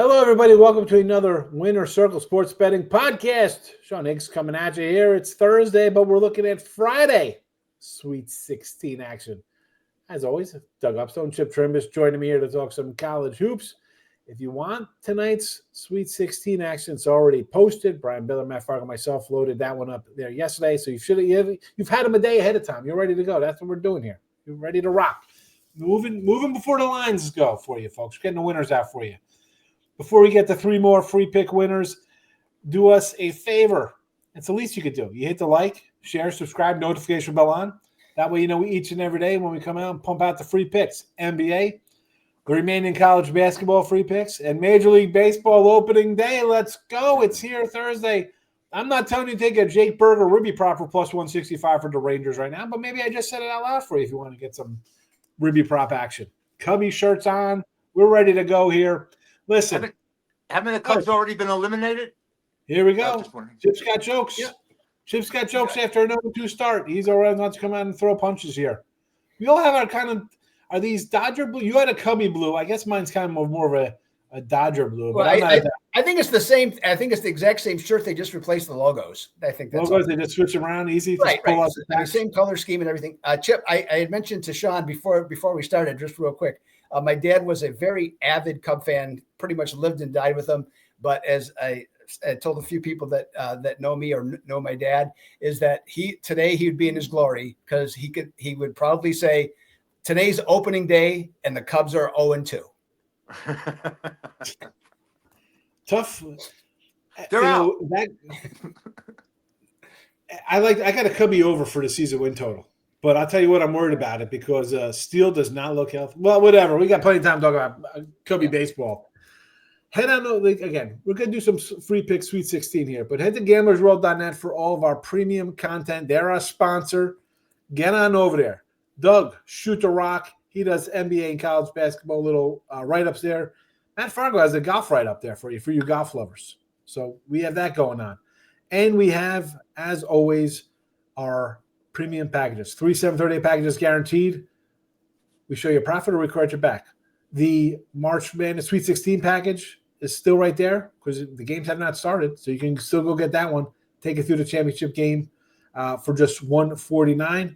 Hello, everybody. Welcome to another Winner Circle Sports Betting Podcast. Sean Higgs coming at you here. It's Thursday, but we're looking at Friday Sweet 16 action. As always, Doug Upstone, Chirimbes joining me here to talk some college hoops. If you want tonight's Sweet 16 action, it's already posted. Brian Biller, Matt Fargo, myself loaded that one up there yesterday. So you've had them a day ahead of time. You're ready to go. That's what we're doing here. You're ready to rock. Moving before the lines go for you, folks. Getting the winners out for you. Before we get to three more free pick winners, do us a favor. It's the least you could do. You hit the like, share, subscribe, notification bell on. That way you know each and every day when we come out and pump out the free picks. NBA, the remaining college basketball free picks, and Major League Baseball opening day. Let's go. It's here Thursday. I'm not telling you to take a Jake Berger Ribby prop for plus 165 for the Rangers right now, but maybe I just said it out loud for you if you want to get some Ribby prop action. Cubby shirts on. We're ready to go here. Listen. Haven't the Cubs already been eliminated? Here we go. Chip's got jokes. Yeah. Chip's got jokes after an 0-2 start. He's already wants to come out and throw punches here. We all have our kind of – are these Dodger blue? You had a Cubby blue. I guess mine's kind of more of a Dodger blue. But well, I think it's the same – I think it's the exact same shirt. They just replaced the logos. I think that's logos. They just switch around easy. Right. The same color scheme and everything. Chip, I had mentioned to Sean before we started, just real quick, my dad was a very avid Cub fan, pretty much lived and died with them. But as I told a few people that know me or know my dad, is that today he would be in his glory because he would probably say today's opening day and the Cubs are 0-2. Tough. They're out. I got a Cubby over for the season win total. But I'll tell you what, I'm worried about it because Steele does not look healthy. Well, whatever. We got plenty of time to talk about Cubby baseball. Head on over, again, we're going to do some free pick Sweet 16 here, but head to gamblersworld.net for all of our premium content. They're our sponsor. Get on over there. Doug, Shoot the Rock. He does NBA and college basketball little write-ups there. Matt Fargo has a golf write-up there for you golf lovers. So we have that going on. And we have, as always, our premium packages. 3 730 packages guaranteed. We show you a profit or we correct you back. The March Madness Sweet 16 package is still right there because the games have not started. So you can still go get that one. Take it through the championship game for just $149.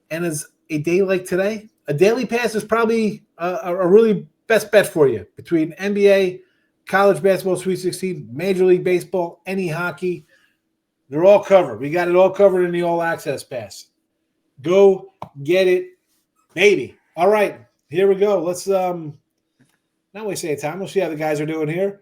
And as a day like today, a daily pass is probably a really best bet for you between NBA, college basketball Sweet 16, Major League Baseball, any hockey. They're all covered. We got it all covered in the All Access Pass. Go get it, baby. All right, here we go. Let's not waste any time. We'll see how the guys are doing here.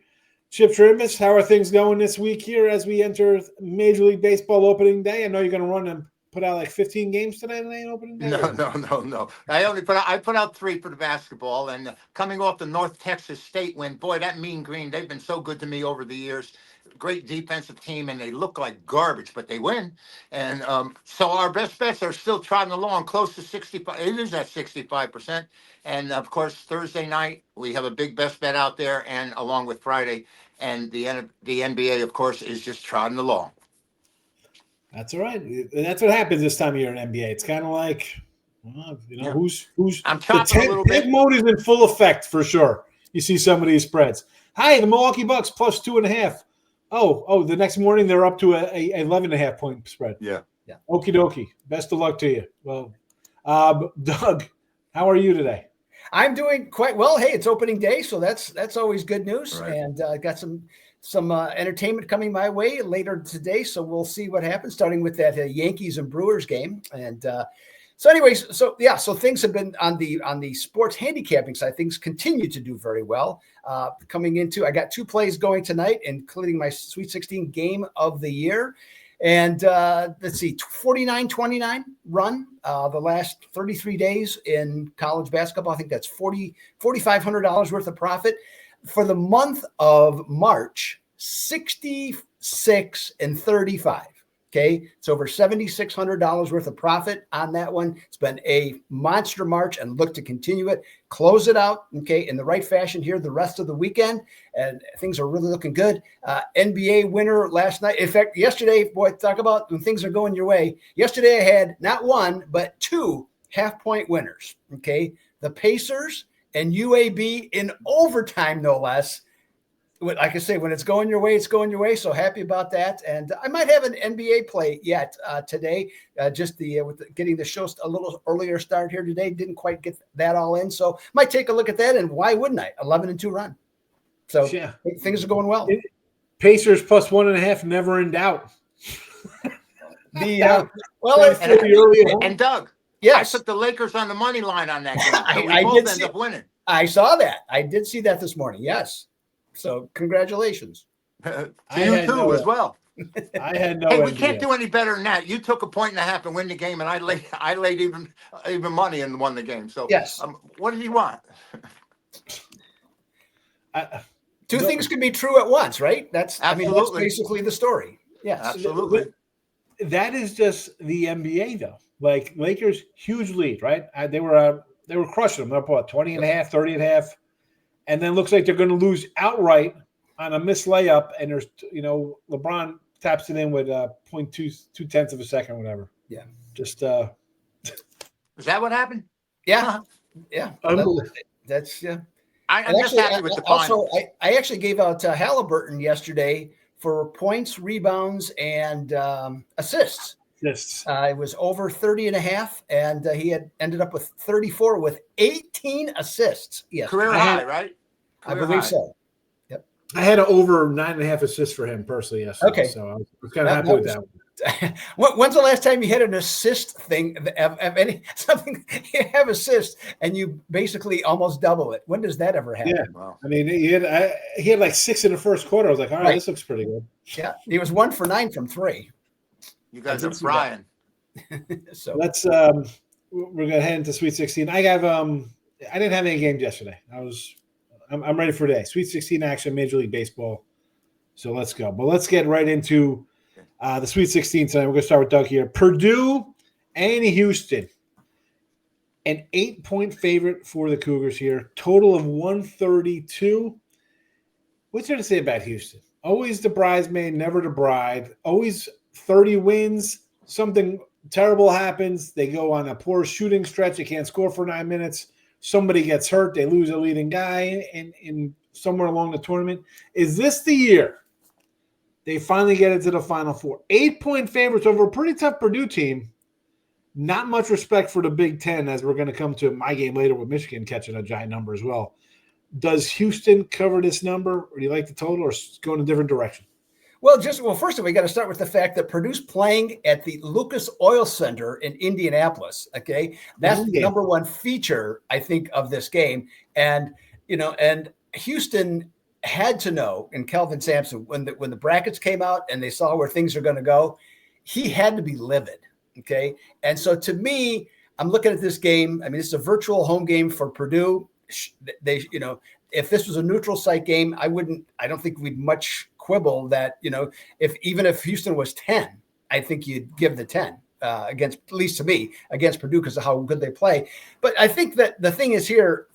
Chip Chirimbes, how are things going this week here as we enter Major League Baseball opening day? I know you're going to run and put out like 15 games today in opening day. No. I put out 3 for the basketball, and coming off the North Texas State win, boy, that Mean Green, they've been so good to me over the years. Great defensive team, and they look like garbage, but they win. And so our best bets are still trotting along close to 65. It is at 65%. And, of course, Thursday night, we have a big best bet out there, and along with Friday. And the NBA, of course, is just trotting along. That's all right. That's what happens this time of year in NBA. It's kind of like, who's I'm chopping a little bit. Big mode is in full effect for sure. You see some of these spreads. Hi, the Milwaukee Bucks plus 2.5. Oh, the next morning they're up to a 11.5 point spread. Yeah. Okie dokie. Best of luck to you. Well, Doug, how are you today? I'm doing quite well. Hey, it's opening day, so that's always good news. Right. And got some entertainment coming my way later today, so we'll see what happens, starting with that Yankees and Brewers game. And so things have been on the sports handicapping side. Things continue to do very well. Coming into, I got 2 plays going tonight, including my Sweet 16 game of the year. And let's see, 49-29 run the last 33 days in college basketball. I think that's $4,500 worth of profit. For the month of March, 66-35. Okay, it's over $7,600 worth of profit on that one. It's been a monster March and look to continue it. Close it out, okay, in the right fashion here the rest of the weekend, and things are really looking good. NBA winner last night. In fact, yesterday, boy, talk about when things are going your way. Yesterday I had not 1, but 2 half-point winners, okay? The Pacers and UAB in overtime, no less. like I say, when it's going your way, it's going your way. So happy about that. And I might have an NBA play yet today. Just getting the show a little earlier start here today. Didn't quite get that all in. So might take a look at that. And why wouldn't I? 11-2 run. So yeah, things are going well. Pacers plus 1.5, never in doubt. And Doug, yes, I took the Lakers on the money line on that game. So we both end up winning. I saw that. I did see that this morning. Yes. So congratulations. To you too as well. I had no. Hey, we can't do any better than that. You took a 1.5 and win the game, and I laid even money and won the game. So yes. What did you want? Two things can be true at once, right? That's basically the story. Yes, absolutely. That is just the NBA, though. Like Lakers, huge lead, right? They were crushing them. They're what, 20.5, 30.5. And then looks like they're going to lose outright on a missed layup. And there's, LeBron taps it in with 0.2 of a second, whatever. Yeah. Just. Is that what happened? Yeah. Yeah. That's, yeah. I'm just happy with the final. Also, I actually gave out Halliburton yesterday for points, rebounds, and assists. It was over 30.5, and he had ended up with 34 with 18 assists. Yes, career high, right? I believe so. Yep. I had over 9.5 assists for him personally yesterday. Okay, so I was kind of happy with that one. When's the last time you had an assist thing of something you have assist and you basically almost double it? When does that ever happen? Yeah, wow. I mean, he had like 6 in the first quarter. I was like, all right, this looks pretty good. Yeah, he was 1 for 9 from 3. You guys are frying. So let's we're gonna head into Sweet 16. I didn't have any games yesterday. I'm ready for today. Sweet 16 action, Major League Baseball. So let's go. But let's get right into the Sweet 16 tonight. We're gonna start with Doug here. Purdue and Houston. An 8-point favorite for the Cougars here. Total of 132. What's there to say about Houston? Always the bridesmaid, never the bride. Always 30 wins. Something terrible happens. They go on a poor shooting stretch. They can't score for 9 minutes. Somebody gets hurt. They lose a leading guy in somewhere along the tournament. Is this the year they finally get into the Final Four? 8-point favorites over a pretty tough Purdue team. Not much respect for the Big Ten, as we're going to come to my game later with Michigan catching a giant number as well. Does Houston cover this number, or do you like the total, or go in a different direction? Well, first of all, we got to start with the fact that Purdue's playing at the Lucas Oil Center in Indianapolis. Okay, that's the number one feature, I think, of this game. And and Houston had to know, and Kelvin Sampson, when the brackets came out and they saw where things are going to go, he had to be livid. Okay, and so to me, I'm looking at this game. I mean, it's a virtual home game for Purdue. They, if this was a neutral site game, I don't think we'd much quibble that, if Houston was 10, I think you'd give the 10 against, at least to me, against Purdue because of how good they play. But I think that the thing is here,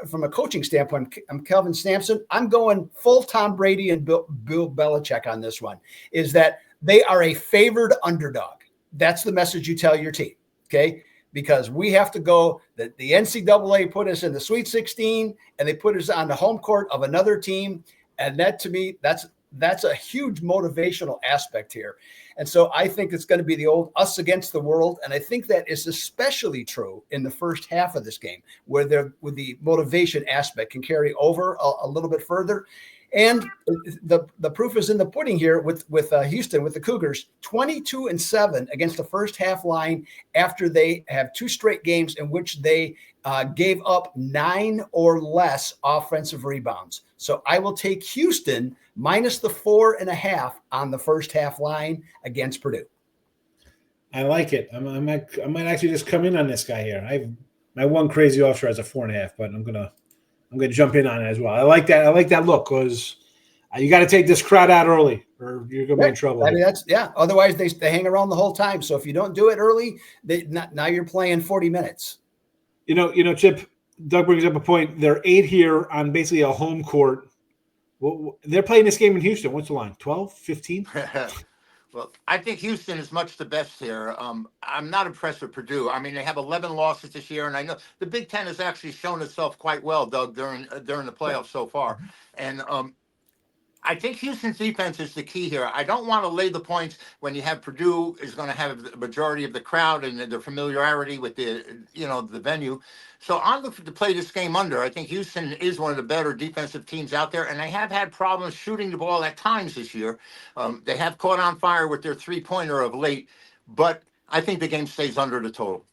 from a coaching standpoint, I'm Kelvin Sampson. I'm going full Tom Brady and Bill Belichick on this one, is that they are a favored underdog. That's the message you tell your team, okay? Because we have to go, the NCAA put us in the Sweet 16, and they put us on the home court of another team. And that, to me, that's a huge motivational aspect here. And so I think it's going to be the old us against the world. And I think that is especially true in the first half of this game, where the motivation aspect can carry over a little bit further. And the proof is in the pudding here with Houston, with the Cougars, 22-7 against the first half line after they have 2 straight games in which they gave up 9 or less offensive rebounds. So I will take Houston minus the 4.5 on the first half line against Purdue. I like it. I might actually just come in on this guy here. My one crazy officer has a 4.5, but I'm gonna jump in on it as well. I like that. I like that look, because you got to take this crowd out early, or you're gonna be in trouble. I mean, otherwise they hang around the whole time. So if you don't do it early, now you're playing 40 minutes. Chip, Doug brings up a point. They're 8 here on basically a home court. Well, they're playing this game in Houston. What's the line? 12, 15? Well, I think Houston is much the best here. I'm not impressed with Purdue. I mean, they have 11 losses this year, and I know the Big Ten has actually shown itself quite well, Doug, during the playoffs so far. And I think Houston's defense is the key here. I don't want to lay the points when you have Purdue is going to have the majority of the crowd and the familiarity with the venue. So I'm looking to play this game under. I think Houston is one of the better defensive teams out there, and they have had problems shooting the ball at times this year. They have caught on fire with their three-pointer of late, but I think the game stays under the total.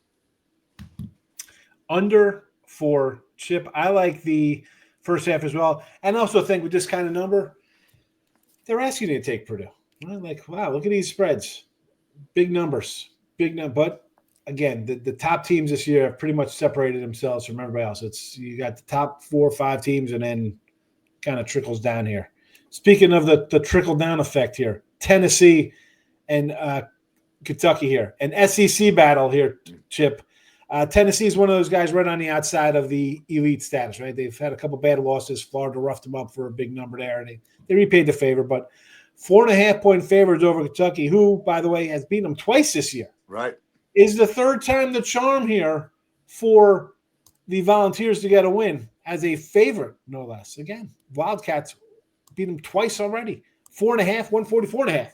Under for Chip. I like the first half as well. And I also think with this kind of number, they're asking you to take Purdue. I'm like, wow, look at these spreads. Big numbers. But again, the top teams this year have pretty much separated themselves from everybody else. You got the top 4 or 5 teams and then kind of trickles down here. Speaking of the trickle-down effect here, Tennessee and Kentucky here. An SEC battle here, Chip. Tennessee is one of those guys right on the outside of the elite status, right? They've had a couple bad losses. Florida roughed them up for a big number there. They repaid the favor, but 4.5-point favorites over Kentucky, who, by the way, has beaten them twice this year. Right. Is the third time the charm here for the Volunteers to get a win as a favorite, no less. Again, Wildcats beat them twice already. 4.5, 144.5.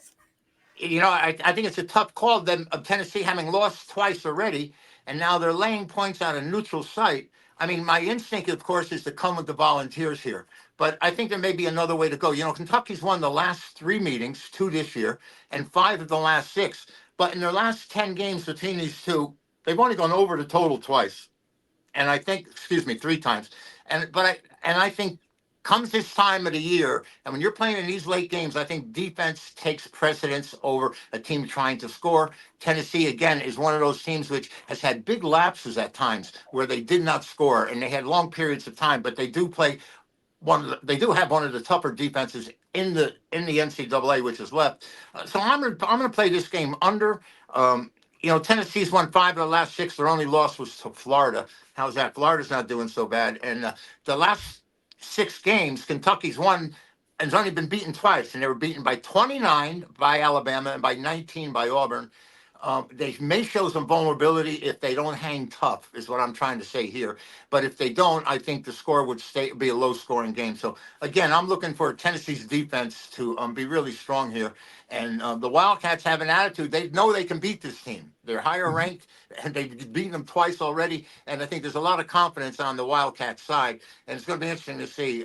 I think it's a tough call. Them of Tennessee having lost twice already, and now they're laying points on a neutral site. I mean, my instinct, of course, is to come with the Volunteers here. But I think there may be another way to go. Kentucky's won the last 3 meetings, 2 this year, and 5 of the last 6. But in their last 10 games between these two, they've only gone over the total twice. And I think, 3 times. I think comes this time of the year, and when you're playing in these late games, I think defense takes precedence over a team trying to score. Tennessee, again, is one of those teams which has had big lapses at times where they did not score, and they had long periods of time, but they do play they do have one of the tougher defenses in the NCAA, which is left. So I'm gonna play this game under. Tennessee's won 5 of the last 6. Their only loss was to Florida. How's that? Florida's not doing so bad, and the last 6 games, Kentucky's won and has only been beaten twice, and they were beaten by 29 by Alabama and by 19 by Auburn. They may show some vulnerability if they don't hang tough, is what I'm trying to say here. But if they don't, I think the score would be a low-scoring game. So, again, I'm looking for Tennessee's defense to be really strong here. And the Wildcats have an attitude. They know they can beat this team. They're higher ranked, and they've beaten them twice already. And I think there's a lot of confidence on the Wildcats side. And it's going to be interesting to see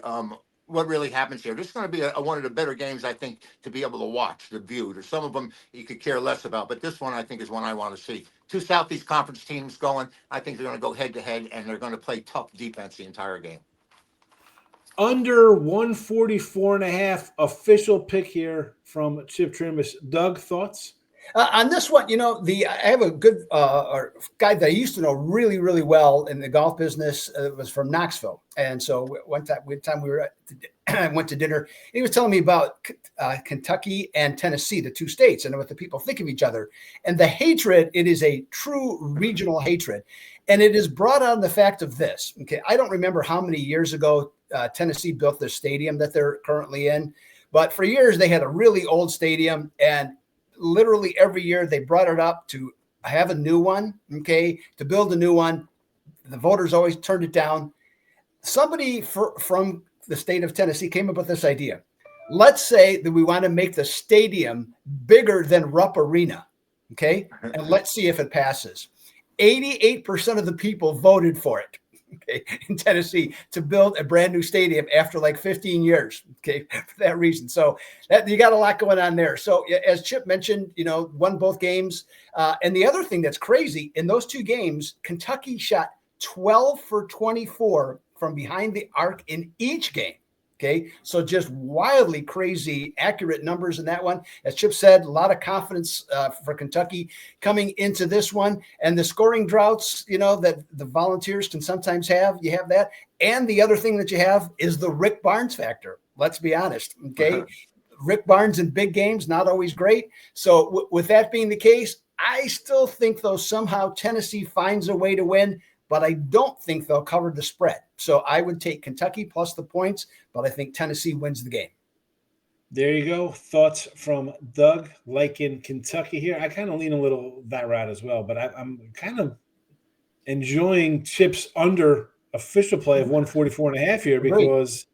what really happens here. This is going to be one of the better games, I think, to be able to watch, to view. There's some of them you could care less about, but this one I think is one I want to see. 2 Southeast Conference teams going. I think they're going to go head-to-head, and they're going to play tough defense the entire game. Under 144.5, official pick here from Chip Chirimbes. Doug, thoughts? On this one, I have a good guy that I used to know really, really well in the golf business. Was from Knoxville, and so one time we were went to dinner. He was telling me about Kentucky and Tennessee, the 2 states, and what the people think of each other. And the hatred, it is a true regional hatred, and it is brought on the fact of this. Okay, I don't remember how many years ago Tennessee built the stadium that they're currently in, but for years they had a really old stadium, and literally every year they brought it up to have a new one, to build a new one. The voters always turned it down. Somebody from the state of Tennessee came up with this idea. Let's say that we want to make the stadium bigger than Rupp Arena, and let's see if it passes. 88% of the people voted for it. In Tennessee to build a brand new stadium after like 15 years, for that reason. So that you got a lot going on there. So as Chip mentioned, won both games. And the other thing that's crazy, in those 2 games, Kentucky shot 12 for 24 from behind the arc in each game. So just wildly crazy, accurate numbers in that one. As Chip said, a lot of confidence for Kentucky coming into this one. And the scoring droughts, that the Volunteers can sometimes have, you have that. And the other thing that you have is the Rick Barnes factor. Let's be honest, Rick Barnes in big games, not always great. So with that being the case, I still think, though, somehow Tennessee finds a way to win, but I don't think they'll cover the spread. So I would take Kentucky plus the points, but I think Tennessee wins the game. There you go. Thoughts from Doug, like in Kentucky here. I kind of lean a little that route as well, but I'm kind of enjoying Chip's under official play of 144.5 here because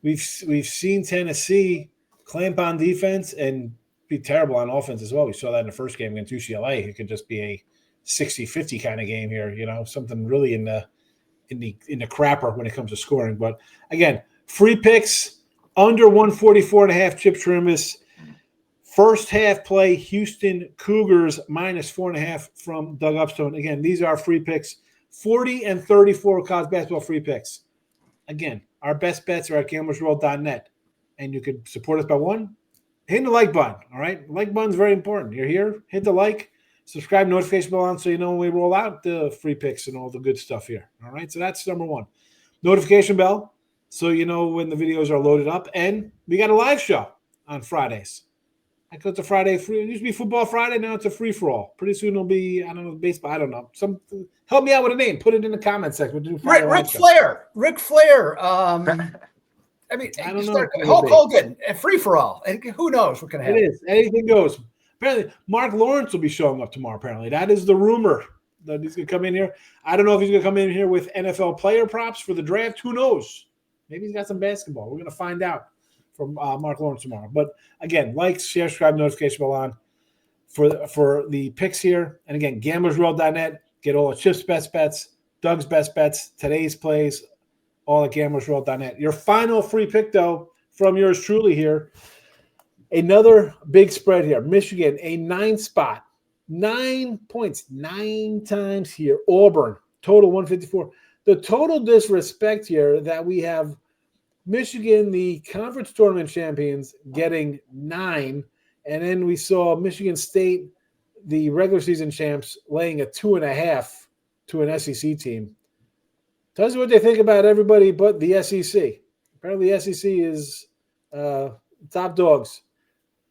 we've seen Tennessee clamp on defense and be terrible on offense as well. We saw that in the first game against UCLA. It could just be a 60-50 kind of game here, something really in the crapper when it comes to scoring. But again, free picks under 144.5 Chip Chirimbes. First half play, Houston Cougars -4.5 from Doug Upstone. Again, these are free picks. 40 and 34 college basketball free picks. Again, our best bets are at gamblersworld.net. And you can support us by hitting the like button, all right? The like button is very important. You're here, hit the like, subscribe, notification bell on so you know when we roll out the free picks and all the good stuff here, all right? So that's number one. Notification bell so you know when the videos are loaded up. And we got a live show on Fridays. I thought it's a Friday free. It used to be Football Friday. Now it's a free-for-all. Pretty soon it'll be, I don't know, baseball. I don't know. Help me out with a name. Put it in the comment section. We'll do Ric Flair. Ric Flair. I mean, I don't know. Hulk Hogan, free-for-all. And who knows what can happen. It is. Anything goes. Apparently, Mark Lawrence will be showing up tomorrow, apparently. That is the rumor that he's going to come in here. I don't know if he's going to come in here with NFL player props for the draft. Who knows? Maybe he's got some basketball. We're going to find out from Mark Lawrence tomorrow. But again, like, share, subscribe, notification bell on for the picks here. And again, gamblersworld.net. Get all of Chip's best bets, Doug's best bets, today's plays, all at gamblersworld.net. Your final free pick, though, from yours truly here. Another big spread here. Michigan, a 9 spot. 9 points, 9 times here. Auburn, total 154. The total disrespect here that we have Michigan, the conference tournament champions, getting 9. And then we saw Michigan State, the regular season champs, laying a 2.5 to an SEC team. Tells you what they think about everybody but the SEC. Apparently the SEC is top dogs.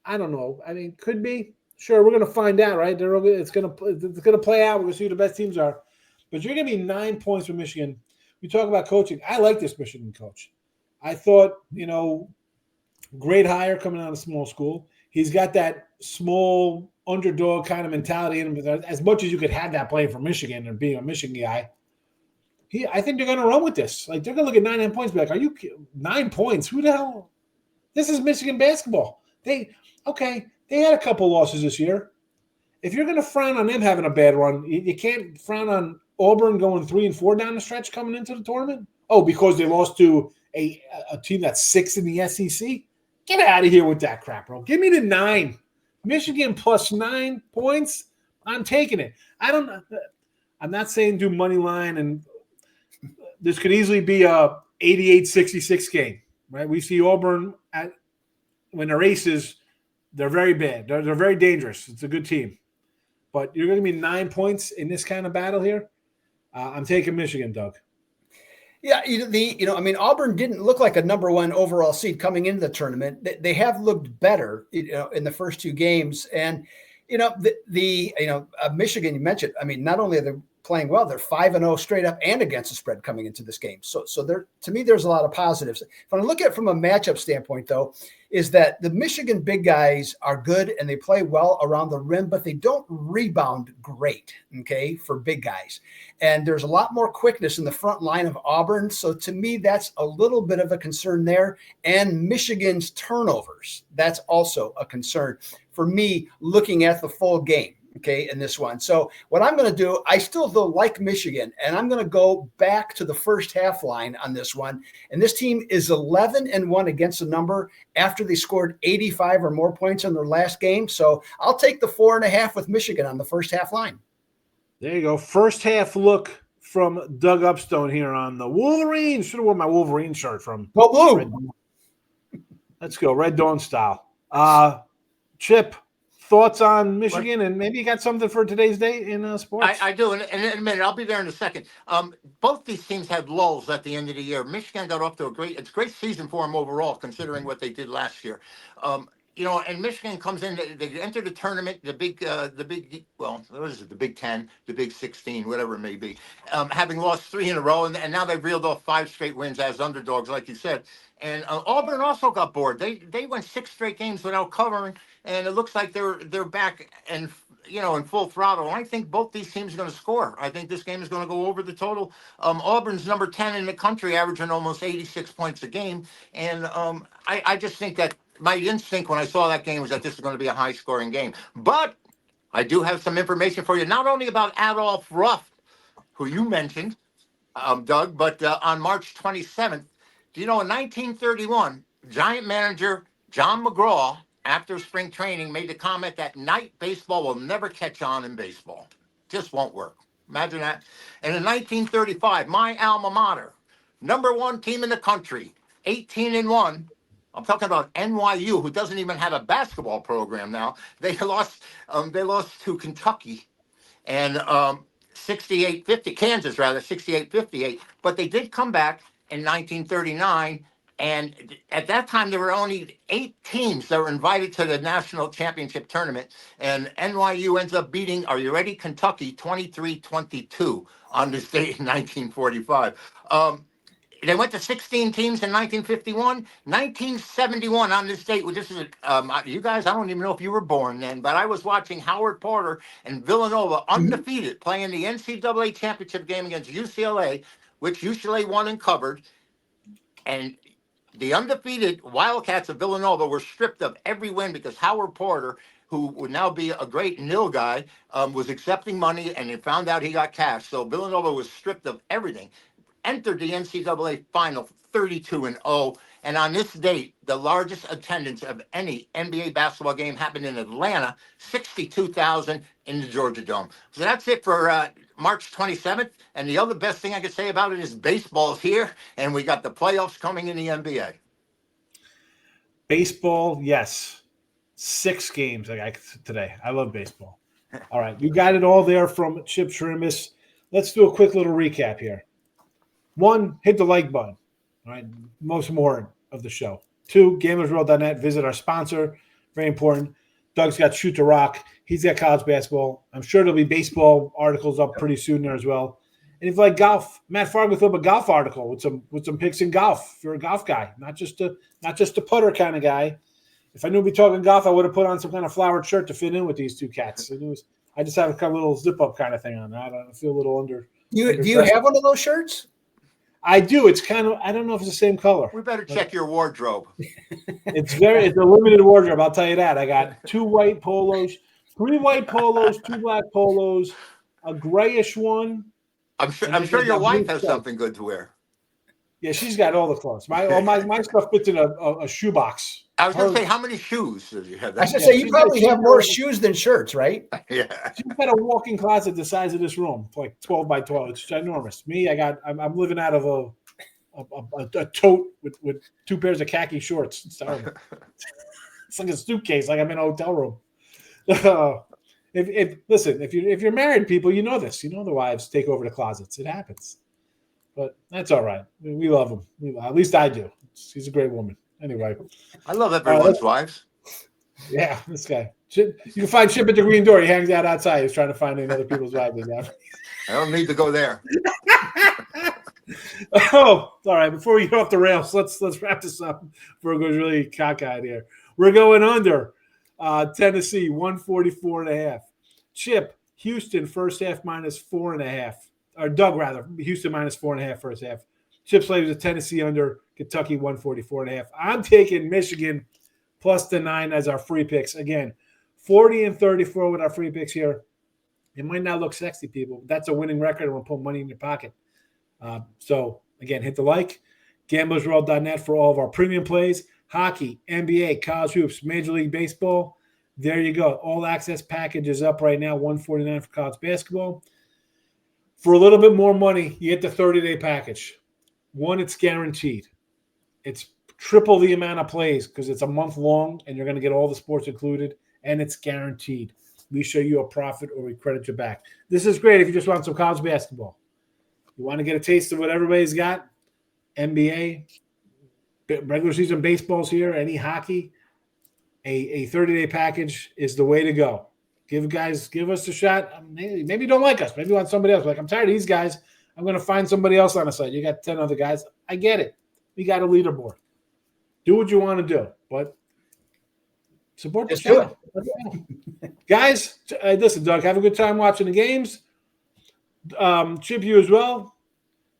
I don't know. I mean, could be. Sure, we're going to find out, right? It's going to play out. We're going to see who the best teams are. But you're going to be 9 points for Michigan. We talk about coaching. I like this Michigan coach. I thought, great hire coming out of small school. He's got that small underdog kind of mentality in him. As much as you could have that playing for Michigan and being a Michigan guy, I think they're going to run with this. Like, they're going to look at 9 points and be like, are you 9 points? Who the hell? This is Michigan basketball. They had a couple losses this year. If you're going to frown on them having a bad run, you can't frown on Auburn going 3-4 down the stretch coming into the tournament. Oh, because they lost to a team that's 6 in the SEC? Get out of here with that crap, bro. Give me the 9. Michigan plus 9 points. I'm taking it. I'm not saying do money line, and this could easily be a 88-66 game, right? We see Auburn when they're aces, they're very bad. They're very dangerous. It's a good team. But you're going to be 9 points in this kind of battle here. I'm taking Michigan, Doug. Yeah, Auburn didn't look like a number 1 overall seed coming into the tournament. They have looked better, in the first 2 games. And, Michigan, you mentioned, I mean, not only are they playing well, they're 5-0 straight up and against the spread coming into this game. So to me, there's a lot of positives. If I look at it from a matchup standpoint, though, is that the Michigan big guys are good and they play well around the rim, but they don't rebound great, okay, for big guys. And there's a lot more quickness in the front line of Auburn. So to me, that's a little bit of a concern there. And Michigan's turnovers, that's also a concern for me looking at the full game. Okay, in this one. So what I'm going to do, I still like Michigan, and I'm going to go back to the first half line on this one. And this team is 11-1 against the number after they scored 85 or more points in their last game. So I'll take the 4.5 with Michigan on the first half line. There you go. First half look from Doug Upstone here on the Wolverines. Should have worn my Wolverine shirt from Go Blue. Let's go. Red Dawn style. Chip, thoughts on Michigan, and maybe you got something for today's day in sports? I do, and in a minute, I'll be there in a second. Both these teams had lulls at the end of the year. Michigan got off to a great season for them overall, considering what they did last year. And Michigan comes in, they enter the tournament, the Big 10, the Big 16, whatever it may be, having lost 3 in a row, and now they've reeled off 5 straight wins as underdogs, like you said. And Auburn also got bored. They went 6 straight games without covering, and it looks like they're back and in full throttle. I think both these teams are going to score. I think this game is going to go over the total. Auburn's number 10 in the country, averaging almost 86 points a game. And I just think that my instinct when I saw that game was that this is going to be a high-scoring game. But I do have some information for you, not only about Adolph Ruff, who you mentioned, Doug, but on March 27th, do you know in 1931, Giant manager John McGraw, after spring training, made the comment that night baseball will never catch on in baseball. Just won't work. Imagine that. And in 1935, my alma mater, number 1 team in the country, 18-1. I'm talking about NYU, who doesn't even have a basketball program now. They lost to Kentucky and 68-50, Kansas rather, 68-58. But they did come back in 1939. And at that time, there were only 8 teams that were invited to the national championship tournament. And NYU ends up beating, are you ready, Kentucky 23-22 on this date in 1945. They went to 16 teams in 1951, 1971 on this date. Well, this is you guys, I don't even know if you were born then, but I was watching Howard Porter and Villanova undefeated playing the NCAA championship game against UCLA, which UCLA won and covered. And the undefeated Wildcats of Villanova were stripped of every win because Howard Porter, who would now be a great nil guy, was accepting money, and they found out he got cash. So Villanova was stripped of everything. Entered the NCAA final 32-0. And on this date, the largest attendance of any NBA basketball game happened in Atlanta, 62,000 in the Georgia Dome. So that's it for March 27th. And the other best thing I could say about it is baseball's here, and we got the playoffs coming in the NBA. Baseball, yes. 6 games today. I love baseball. All right, you got it all there from Chip Chirimbes. Let's do a quick little recap here. 1, hit the like button. All right, most important of the show. 2, gamersworld.net. Visit our sponsor. Very important. Doug's got Shoot the Rock. He's got college basketball. I'm sure there'll be baseball articles up pretty soon there as well. And if you like golf, Matt Farg will throw up a golf article with some picks in golf. If you're a golf guy, not just a putter kind of guy. If I knew we'd be talking golf, I would have put on some kind of flowered shirt to fit in with these 2 cats. I just have a kind of little zip up kind of thing on. I feel a little under. Do you have one of those shirts? I do. It's kind of, I don't know if it's the same color. We better check your wardrobe. It's a limited wardrobe. I'll tell you that. I got 2 white polos, 3 white polos, 2 black polos, a grayish one. I'm sure your wife has something good to wear. Yeah, she's got all the clothes. My stuff fits in a shoebox. I was going to say, how many shoes do you have? I should say you probably have more shoes than shirts, right? Yeah. She's got a walk-in closet the size of this room, like 12 by 12. It's ginormous. Me, I'm living out of a tote with 2 pairs of khaki shorts. It's terrible. It's like a suitcase, like I'm in a hotel room. If you're married people, you know this. You know the wives take over the closets. It happens. But that's all right. We love him. At least I do. She's a great woman. Anyway. I love everyone's wives. Yeah, this guy. You can find Chip at the Green Door. He hangs out outside. He's trying to find other people's wives. I don't need to go there. Oh, all right. Before we get off the rails, let's wrap this up before it goes really cockeyed here. We're going under Tennessee, 144.5. Chip, Houston, first half -4.5. Or Doug, rather. Houston -4.5 first half. Chip Slaves at Tennessee under, Kentucky 144.5. I'm taking Michigan plus the 9 as our free picks. Again, 40-34 with our free picks here. It might not look sexy, people, but that's a winning record, and we'll put money in your pocket. So, again, hit the like. GamblersWorld.net for all of our premium plays. Hockey, NBA, college hoops, Major League Baseball. There you go. All access package is up right now, $149 for college basketball. For a little bit more money, you get the 30-day package. 1, it's guaranteed. It's triple the amount of plays because it's a month long and you're going to get all the sports included, and it's guaranteed. We show you a profit or we credit you back. This is great if you just want some college basketball. You want to get a taste of what everybody's got, NBA, regular season baseball's here, any hockey, a 30-day package is the way to go. Give us a shot. Maybe you don't like us. Maybe you want somebody else. Like, I'm tired of these guys. I'm going to find somebody else on the site. You got 10 other guys. I get it. We got a leaderboard. Do what you want to do. But Support the Let's do channel. Guys, listen, Doug, have a good time watching the games. Chip, you as well.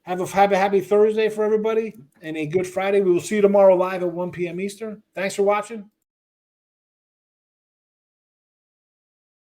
Have a happy Thursday for everybody and a good Friday. We will see you tomorrow live at 1 p.m. Eastern. Thanks for watching.